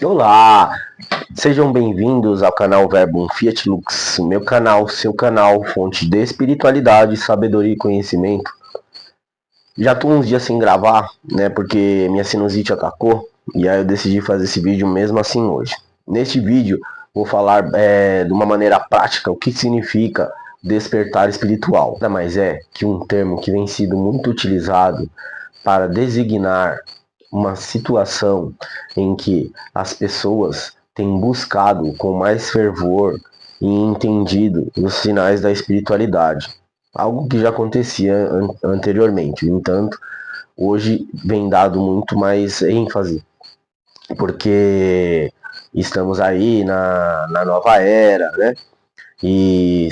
Olá, sejam bem-vindos ao canal Verbum Fiat Lux, meu canal, seu canal, fonte de espiritualidade, sabedoria e conhecimento. Já tô uns dias sem gravar, né, porque minha sinusite atacou, e aí eu decidi fazer esse vídeo mesmo assim hoje. Neste vídeo, vou falar de uma maneira prática o que significa despertar espiritual. Nada mais é que um termo que vem sido muito utilizado para designar uma situação em que as pessoas têm buscado com mais fervor e entendido os sinais da espiritualidade, algo que já acontecia anteriormente. No entanto, hoje vem dado muito mais ênfase, porque estamos aí na nova era, né? E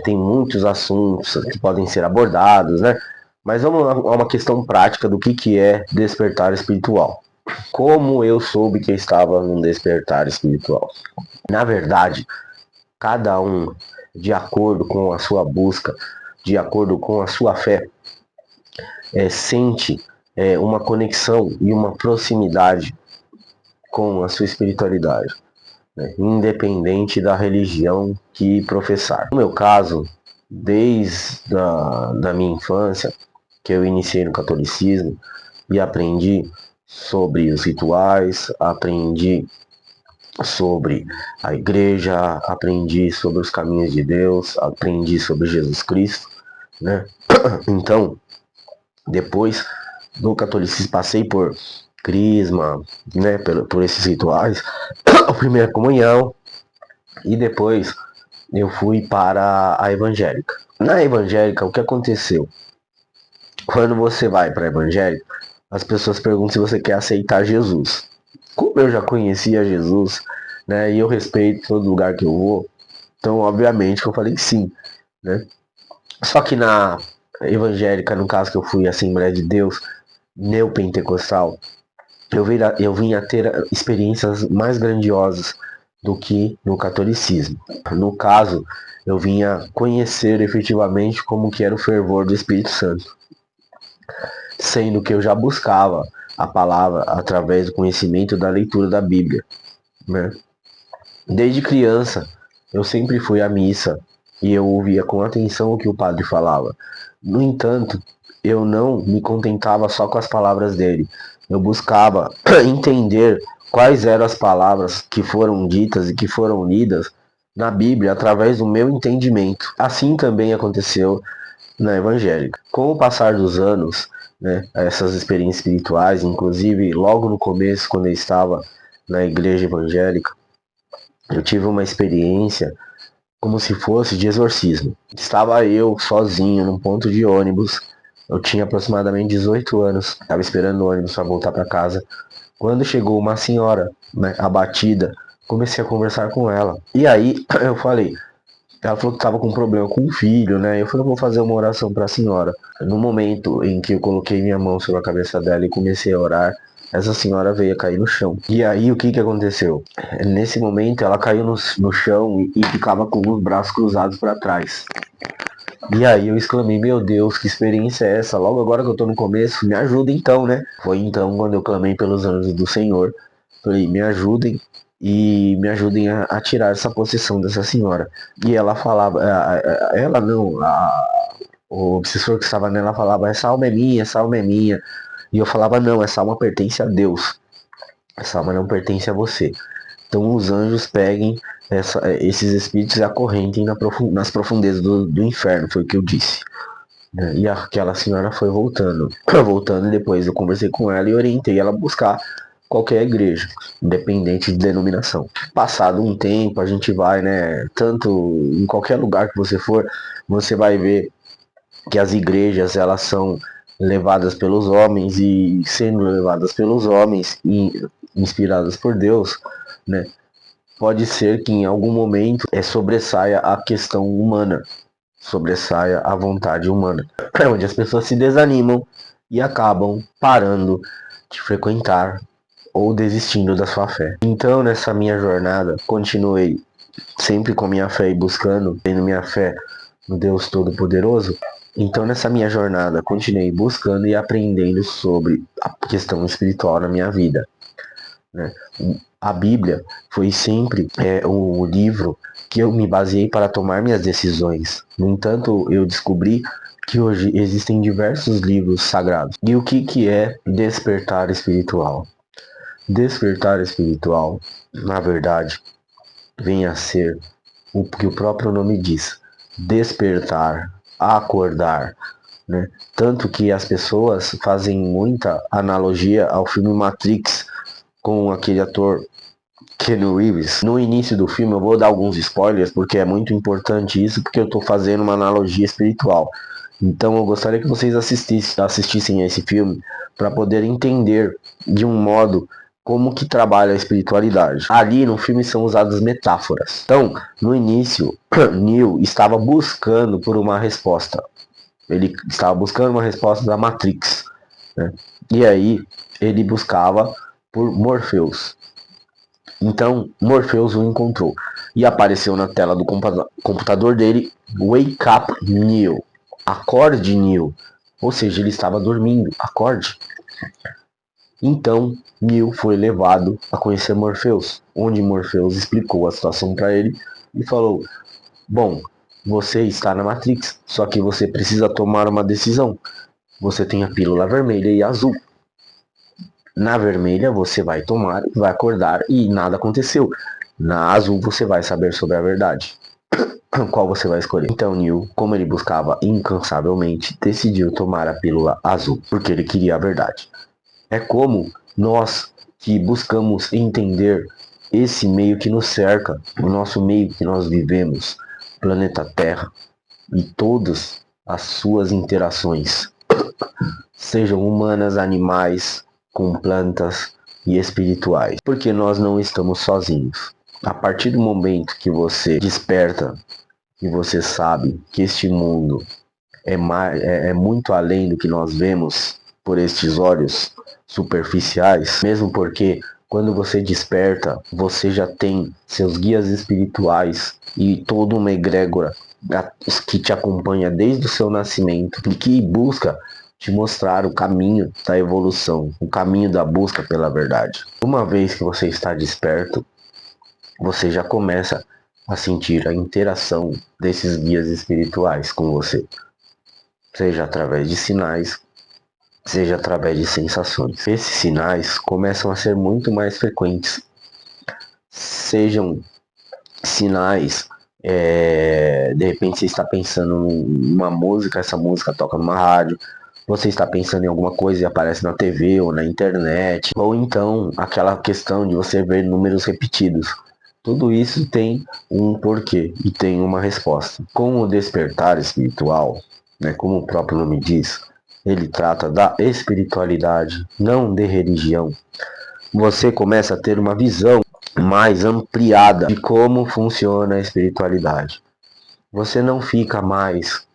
tem muitos assuntos que podem ser abordados, né? Mas vamos a uma questão prática do que é despertar espiritual. Como eu soube que eu estava num despertar espiritual? Na verdade, cada um, de acordo com a sua busca, de acordo com a sua fé, sente uma conexão e uma proximidade com a sua espiritualidade, né? Independente da religião que professar. No meu caso, desde da minha infância, que eu iniciei no catolicismo e aprendi sobre os rituais, aprendi sobre a igreja, aprendi sobre os caminhos de Deus, aprendi sobre Jesus Cristo, né? Então, depois do catolicismo passei por crisma, né, por esses rituais, a primeira comunhão, e depois eu fui para a evangélica. Na evangélica, o que aconteceu? Quando você vai para a evangélica, as pessoas perguntam se você quer aceitar Jesus. Como eu já conhecia Jesus, né, e eu respeito todo lugar que eu vou, então obviamente que eu falei sim, né? Só que na evangélica, no caso que eu fui Assembleia de Deus, neopentecostal, eu vim a ter experiências mais grandiosas do que no catolicismo. No caso, eu vinha conhecer efetivamente como que era o fervor do Espírito Santo, sendo que eu já buscava a palavra através do conhecimento da leitura da Bíblia, né? Desde criança, eu sempre fui à missa e eu ouvia com atenção o que o padre falava. No entanto, eu não me contentava só com as palavras dele. Eu buscava entender quais eram as palavras que foram ditas e que foram lidas na Bíblia através do meu entendimento. Assim também aconteceu na evangélica. Com o passar dos anos, né, essas experiências espirituais, inclusive logo no começo, quando eu estava na igreja evangélica, eu tive uma experiência como se fosse de exorcismo. Estava eu sozinho num ponto de ônibus. Eu tinha aproximadamente 18 anos. Estava esperando o ônibus para voltar para casa. Quando chegou uma senhora, né, abatida, comecei a conversar com ela. E aí eu falei, ela falou que estava com um problema com o filho, né? Eu falei, eu vou fazer uma oração para a senhora. No momento em que eu coloquei minha mão sobre a cabeça dela e comecei a orar, essa senhora veio a cair no chão. E aí o que aconteceu? Nesse momento ela caiu no chão e ficava com os braços cruzados para trás. E aí eu exclamei, meu Deus, que experiência é essa? Logo agora que eu tô no começo, me ajuda então, né? Foi então quando eu clamei pelos anjos do Senhor. Falei, me ajudem e me ajudem a tirar essa possessão dessa senhora. E ela falava, ela não, o obsessor que estava nela falava, essa alma é minha, essa alma é minha. E eu falava, não, essa alma pertence a Deus. Essa alma não pertence a você. Então os anjos peguem esses espíritos e acorrentem nas profundezas do inferno, foi o que eu disse. E aquela senhora foi voltando. Voltando, e depois eu conversei com ela e orientei ela a buscar qualquer igreja, independente de denominação. Passado um tempo, a gente vai, né? Tanto em qualquer lugar que você for, você vai ver que as igrejas elas são levadas pelos homens e sendo levadas pelos homens e inspiradas por Deus, né? Pode ser que em algum momento sobressaia a questão humana, sobressaia a vontade humana, onde as pessoas se desanimam e acabam parando de frequentar ou desistindo da sua fé. Então, nessa minha jornada, continuei sempre com minha fé e buscando, tendo minha fé no Deus Todo-Poderoso. Então, nessa minha jornada, continuei buscando e aprendendo sobre a questão espiritual na minha vida, né? A Bíblia foi sempre o livro que eu me baseei para tomar minhas decisões. No entanto, eu descobri que hoje existem diversos livros sagrados. E o que é despertar espiritual? Despertar espiritual, na verdade, vem a ser o que o próprio nome diz: despertar, acordar, né? Tanto que as pessoas fazem muita analogia ao filme Matrix com aquele ator Keanu Reeves. No início do filme, eu vou dar alguns spoilers porque é muito importante isso, porque eu estou fazendo uma analogia espiritual. Então eu gostaria que vocês assistissem a esse filme para poder entender de um modo como que trabalha a espiritualidade. Ali no filme são usadas metáforas. Então, no início, Neo estava buscando por uma resposta. Ele estava buscando uma resposta da Matrix, né? E aí ele buscava por Morpheus. Então Morpheus o encontrou e apareceu na tela do computador dele: Wake up, Neo. Acorde, Neo. Ou seja, ele estava dormindo. Acorde. Então Neo foi levado a conhecer Morpheus, onde Morpheus explicou a situação para ele e falou: bom, você está na Matrix, só que você precisa tomar uma decisão. Você tem a pílula vermelha e azul. Na vermelha você vai tomar, vai acordar e nada aconteceu. Na azul você vai saber sobre a verdade. Qual você vai escolher? Então Neo, como ele buscava incansavelmente, decidiu tomar a pílula azul, porque ele queria a verdade. É como nós que buscamos entender esse meio que nos cerca, o nosso meio que nós vivemos, planeta Terra, e todas as suas interações, sejam humanas, animais, com plantas e espirituais, porque nós não estamos sozinhos. A partir do momento que você desperta e você sabe que este mundo é muito além do que nós vemos por estes olhos superficiais, mesmo porque quando você desperta, você já tem seus guias espirituais e toda uma egrégora que te acompanha desde o seu nascimento e que busca te mostrar o caminho da evolução, o caminho da busca pela verdade. Uma vez que você está desperto, você já começa a sentir a interação desses guias espirituais com você, seja através de sinais, seja através de sensações. Esses sinais começam a ser muito mais frequentes, sejam sinais, de repente você está pensando numa música, essa música toca numa rádio, você está pensando em alguma coisa e aparece na TV ou na internet, ou então aquela questão de você ver números repetidos. Tudo isso tem um porquê e tem uma resposta. Com o despertar espiritual, né, como o próprio nome diz, ele trata da espiritualidade, não de religião. Você começa a ter uma visão mais ampliada de como funciona a espiritualidade. Você não fica mais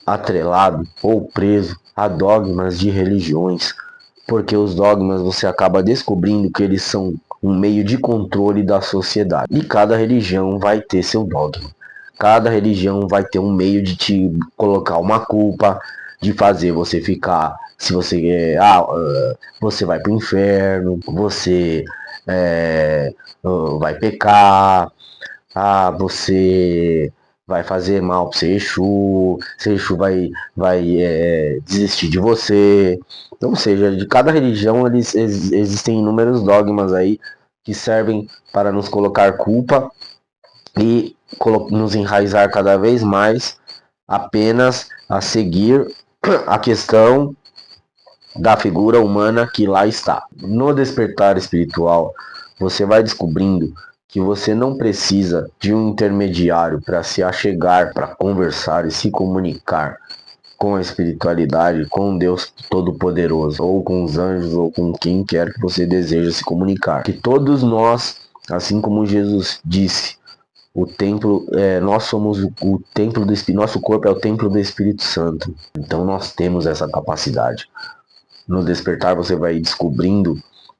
atrelado ou preso a dogmas de religiões, porque os dogmas você acaba descobrindo que eles são um meio de controle da sociedade. E cada religião vai ter seu dogma. Cada religião vai ter um meio de te colocar uma culpa, de fazer você ficar, se você você vai para o inferno, você vai pecar, você vai fazer mal para Exu, Exu vai desistir de você. Então, ou seja, de cada religião existem inúmeros dogmas aí que servem para nos colocar culpa e nos enraizar cada vez mais apenas a seguir a questão da figura humana que lá está. No despertar espiritual, você vai descobrindo que você não precisa de um intermediário para se achegar, para conversar e se comunicar com a espiritualidade, com Deus Todo-Poderoso, ou com os anjos, ou com quem quer que você deseja se comunicar. Que todos nós, assim como Jesus disse, o templo, nós somos o templo do Espírito, nosso corpo é o templo do Espírito Santo. Então nós temos essa capacidade. No despertar você vai descobrindo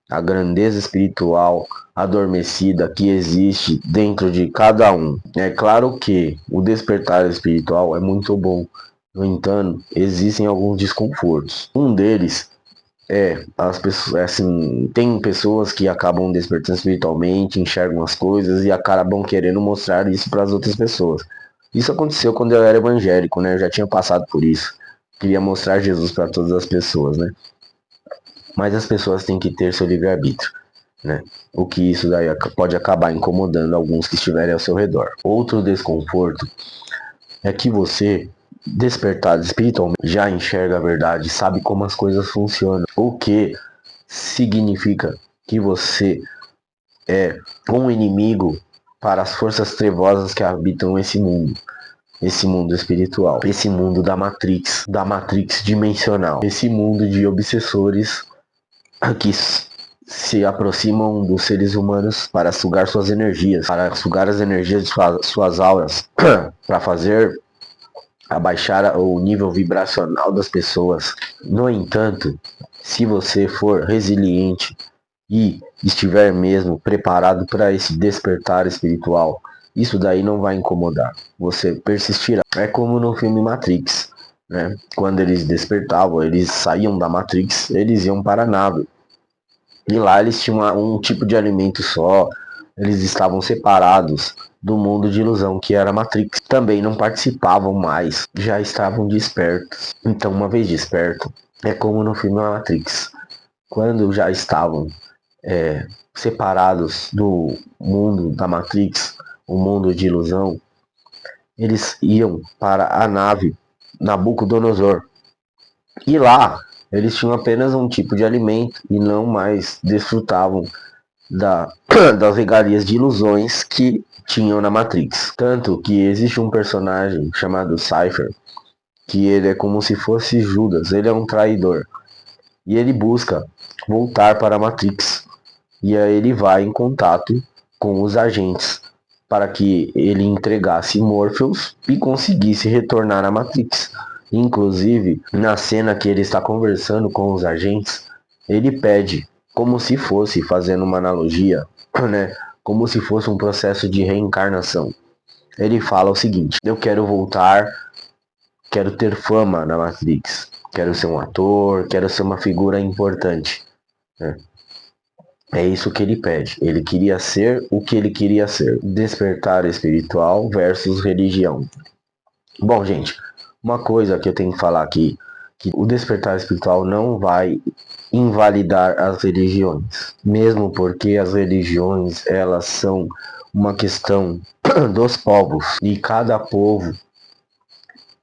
a grandeza espiritual adormecida que existe dentro de cada um. É claro que o despertar espiritual é muito bom. No entanto, existem alguns desconfortos. Um deles As pessoas, assim, tem pessoas que acabam despertando espiritualmente, enxergam as coisas e acabam querendo mostrar isso para as outras pessoas. Isso aconteceu quando eu era evangélico, né? Eu já tinha passado por isso. Queria mostrar Jesus para todas as pessoas, né? Mas as pessoas têm que ter seu livre-arbítrio, né? O que isso daí pode acabar incomodando alguns que estiverem ao seu redor. Outro desconforto é que você, despertado espiritualmente, já enxerga a verdade, sabe como as coisas funcionam, o que significa que você é um inimigo para as forças trevosas que habitam esse mundo espiritual, esse mundo da Matrix dimensional, esse mundo de obsessores que se aproximam dos seres humanos para sugar suas energias, para sugar as energias de suas auras, para fazer abaixar o nível vibracional das pessoas. No entanto, se você for resiliente e estiver mesmo preparado para esse despertar espiritual, isso daí não vai incomodar. Você persistirá. É como no filme Matrix, né? Quando eles despertavam, eles saíam da Matrix, eles iam para a nave. E lá eles tinham um tipo de alimento só, eles estavam separados do mundo de ilusão que era a Matrix. Também não participavam mais, já estavam despertos. Então, uma vez desperto, é como no filme Matrix. Quando já estavam separados do mundo da Matrix, o mundo de ilusão, eles iam para a nave Nabucodonosor. E lá eles tinham apenas um tipo de alimento e não mais desfrutavam das regalias de ilusões que tinham na Matrix. Tanto que existe um personagem chamado Cypher, que ele é como se fosse Judas, ele é um traidor. E ele busca voltar para a Matrix. E aí ele vai em contato com os agentes para que ele entregasse Morpheus e conseguisse retornar à Matrix. Inclusive, na cena que ele está conversando com os agentes, ele pede, como se fosse, fazendo uma analogia, né? Como se fosse um processo de reencarnação. Ele fala o seguinte: eu quero voltar, quero ter fama na Matrix, quero ser um ator, quero ser uma figura importante, né? É isso que ele pede. Ele queria ser o que ele queria ser. Despertar espiritual versus religião. Bom, gente, uma coisa que eu tenho que falar aqui, que o despertar espiritual não vai invalidar as religiões, mesmo porque as religiões, elas são uma questão dos povos e cada povo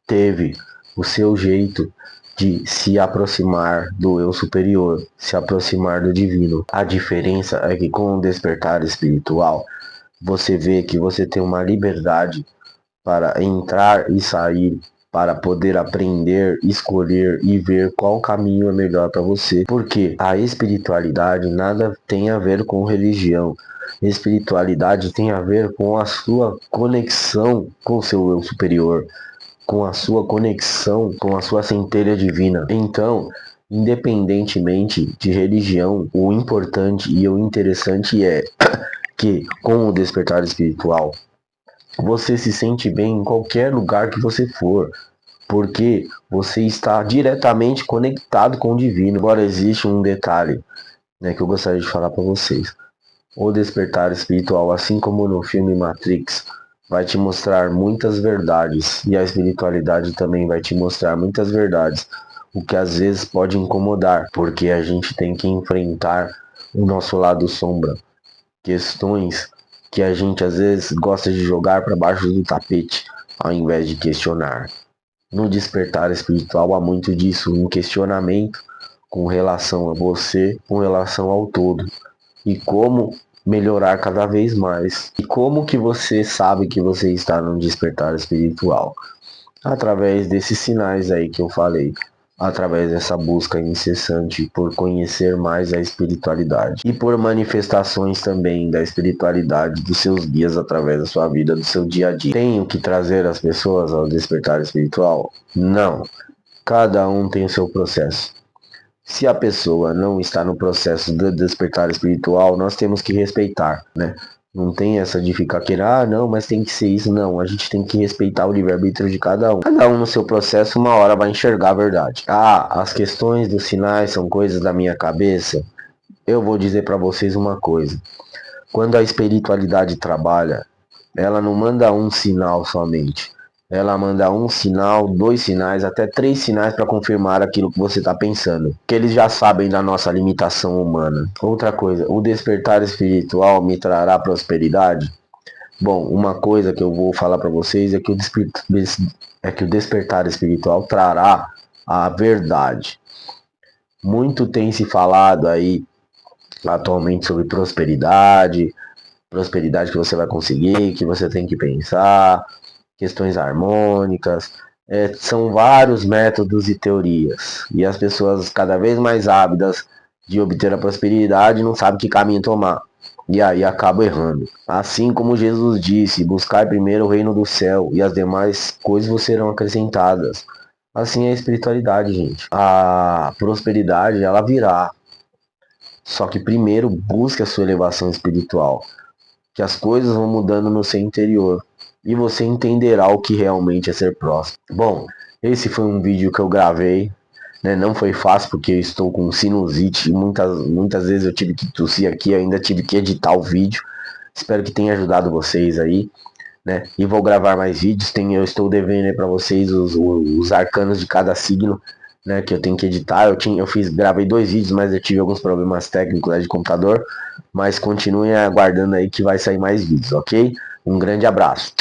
teve o seu jeito de se aproximar do eu superior, se aproximar do divino. A diferença é que com o despertar espiritual, você vê que você tem uma liberdade para entrar e sair, para poder aprender, escolher e ver qual caminho é melhor para você. Porque a espiritualidade nada tem a ver com religião. Espiritualidade tem a ver com a sua conexão com o seu eu superior, com a sua conexão com a sua centelha divina. Então, independentemente de religião, o importante e o interessante é que com o despertar espiritual, você se sente bem em qualquer lugar que você for, porque você está diretamente conectado com o divino. Agora existe um detalhe, né, que eu gostaria de falar para vocês. O despertar espiritual, assim como no filme Matrix, vai te mostrar muitas verdades e a espiritualidade também vai te mostrar muitas verdades, o que às vezes pode incomodar, porque a gente tem que enfrentar o nosso lado sombra, questões que a gente às vezes gosta de jogar para baixo do tapete, ao invés de questionar. No despertar espiritual há muito disso, um questionamento com relação a você, com relação ao todo e como melhorar cada vez mais. E como que você sabe que você está num despertar espiritual? Através desses sinais aí que eu falei, através dessa busca incessante por conhecer mais a espiritualidade e por manifestações também da espiritualidade dos seus guias através da sua vida, do seu dia a dia. Tenho que trazer as pessoas ao despertar espiritual? Não. Cada um tem o seu processo. Se a pessoa não está no processo de despertar espiritual, nós temos que respeitar, né? Não tem essa de ficar querendo, ah, não, mas tem que ser isso. Não, a gente tem que respeitar o livre-arbítrio de cada um. Cada um no seu processo, uma hora vai enxergar a verdade. Ah, as questões dos sinais são coisas da minha cabeça. Eu vou dizer para vocês uma coisa. Quando a espiritualidade trabalha, ela não manda um sinal somente. Ela manda um sinal, dois sinais, até três sinais para confirmar aquilo que você está pensando. Que eles já sabem da nossa limitação humana. Outra coisa, o despertar espiritual me trará prosperidade? Bom, uma coisa que eu vou falar para vocês é que o despertar espiritual trará a verdade. Muito tem se falado aí atualmente sobre prosperidade, prosperidade que você vai conseguir, que você tem que pensar, questões harmônicas. São vários métodos e teorias. E as pessoas cada vez mais ávidas de obter a prosperidade não sabem que caminho tomar. E aí acabam errando. Assim como Jesus disse, buscar primeiro o reino do céu e as demais coisas vos serão acrescentadas. Assim é a espiritualidade, gente. A prosperidade, ela virá. Só que primeiro busque a sua elevação espiritual. Que as coisas vão mudando no seu interior. E você entenderá o que realmente é ser próspero. Bom, esse foi um vídeo que eu gravei. Né? Não foi fácil porque eu estou com sinusite. Muitas vezes eu tive que tossir aqui. Ainda tive que editar o vídeo. Espero que tenha ajudado vocês aí. Né? E vou gravar mais vídeos. Eu estou devendo para vocês os arcanos de cada signo, né? Que eu tenho que editar. Gravei 2 vídeos, mas eu tive alguns problemas técnicos de computador. Mas continuem aguardando aí que vai sair mais vídeos, ok? Um grande abraço.